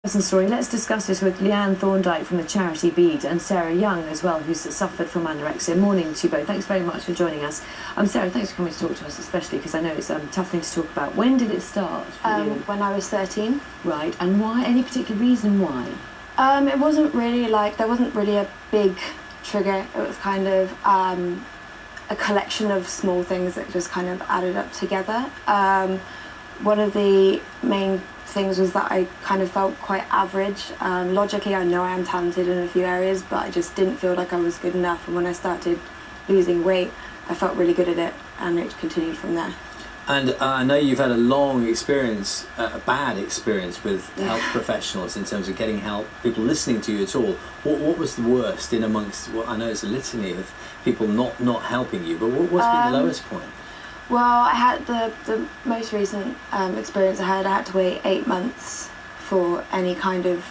Story. Let's discuss this with Leanne Thorndike from the charity Bead and Sarah Young as well, who's suffered from anorexia. Morning to you both. Thanks very much for joining us. Sarah, thanks for coming to talk to us, especially because I know it's a tough thing to talk about. When did it start for you? When I was 13. Right, and why? Any particular reason why? It wasn't really there wasn't really a big trigger. It was kind of a collection of small things that just kind of added up together. One of the main things was that I kind of felt quite average. Logically, I know I am talented in a few areas, but I just didn't feel like I was good enough. And when I started losing weight, I felt really good at it, and it continued from there. And I know you've had a long experience, a bad experience with health professionals in terms of getting help, people listening to you at all. What was the worst in amongst, what I know it's a litany of people not helping you, but what's been the lowest point? Well, I had the most recent experience I had to wait 8 months for any kind of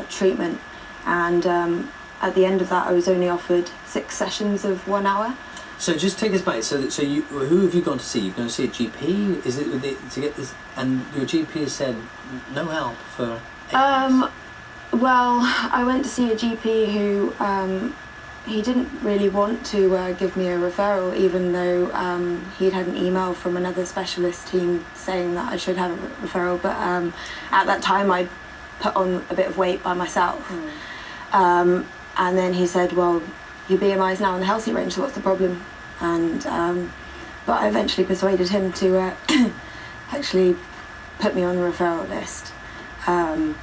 treatment, and at the end of that I was only offered 6 sessions of 1 hour. So just take us back. So you, who have you gone to see? You've gone to see a GP? Is it to get this? And your GP has said no help for 8 months? Well, I went to see a GP who he didn't really want to give me a referral, even though he'd had an email from another specialist team saying that I should have a referral. But at that time, I put on a bit of weight by myself, and then he said, "Well, your BMI is now in the healthy range, so what's the problem?" And but I eventually persuaded him to actually put me on the referral list, and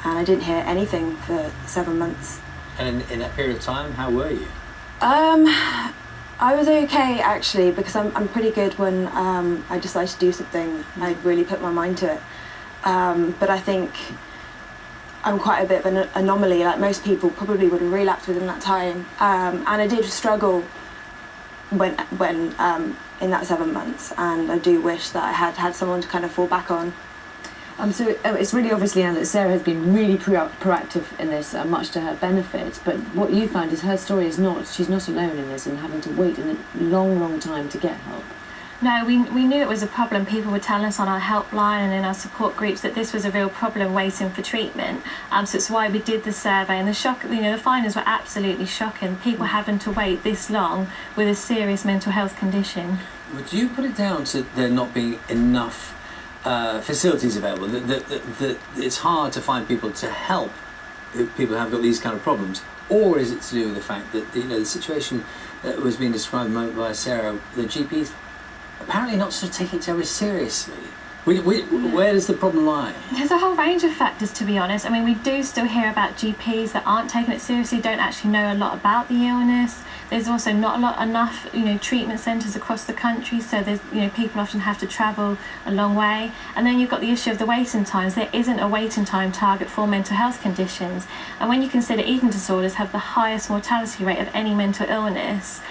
I didn't hear anything for 7 months. And in that period of time, how were you? I was okay actually, because I'm pretty good when I decide to do something. I really put my mind to it. But I think I'm quite a bit of an anomaly. Like most people probably would have relapsed within that time. And I did struggle when in that 7 months, and I do wish that I had someone to kind of fall back on. So it's really obvious, Leanne, that Sarah has been really proactive in this, much to her benefit. But what you find is her story is she's not alone in this and having to wait a long time to get help. No, we knew it was a problem. People were telling us on our helpline and in our support groups that this was a real problem waiting for treatment. So it's why we did the survey, and the findings were absolutely shocking. People having to wait this long with a serious mental health condition. Would you put it down to there not being enough facilities available, that it's hard to find people to help people who have got these kind of problems, or is it to do with the fact that the situation that was being described by Sarah, the GPs apparently not sort of taking it terribly seriously? Where does the problem lie? There's a whole range of factors, to be honest. I mean, we do still hear about GPs that aren't taking it seriously, don't actually know a lot about the illness. There's also not enough treatment centres across the country, so there's people often have to travel a long way. And then you've got the issue of the waiting times. There isn't a waiting time target for mental health conditions, and when you consider eating disorders have the highest mortality rate of any mental illness,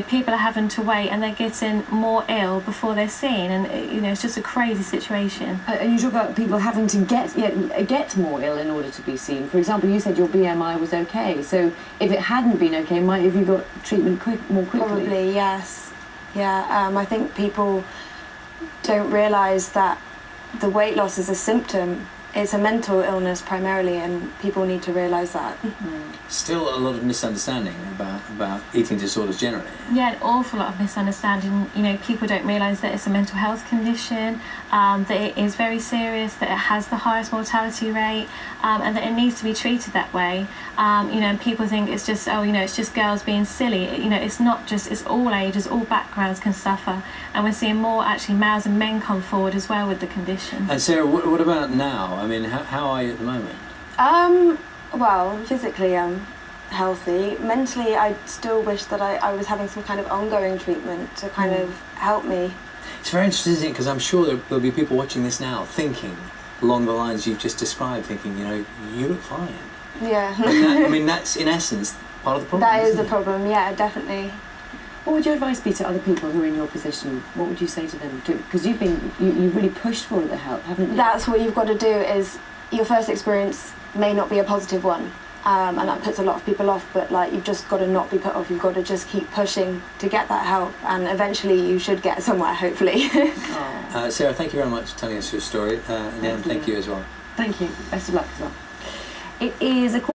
people are having to wait and they're getting more ill before they're seen, and it's just a crazy situation. And you talk about people having to get more ill in order to be seen. For example, you said your BMI was okay, so if it hadn't been okay, might have you got treatment more quickly? Probably, yes. Yeah, I think people don't realise that the weight loss is a symptom. It's a mental illness primarily, and people need to realise that. Still a lot of misunderstanding about eating disorders generally. Yeah, an awful lot of misunderstanding. People don't realise that it's a mental health condition, that it is very serious, that it has the highest mortality rate, and that it needs to be treated that way. And people think it's just, it's just girls being silly. It's not just, it's all ages, all backgrounds can suffer, and we're seeing more actually males and men come forward as well with the condition. And Sarah, what about now? I mean, how are you at the moment? Well, physically I'm healthy. Mentally, I still wish that I was having some kind of ongoing treatment to kind of help me. It's very interesting, isn't it? Because I'm sure there'll be people watching this now thinking along the lines you've just described, thinking, you look fine. Yeah. That's in essence part of the problem. That is the problem, yeah, definitely. What would your advice be to other people who are in your position? What would you say to them? Because you've really pushed for the help, haven't you? That's what you've got to do. Is your first experience may not be a positive one, and that puts a lot of people off. But you've just got to not be put off. You've got to just keep pushing to get that help, and eventually you should get somewhere. Hopefully. Sarah, thank you very much for telling us your story, and thank you as well. Thank you. Best of luck as well. It is a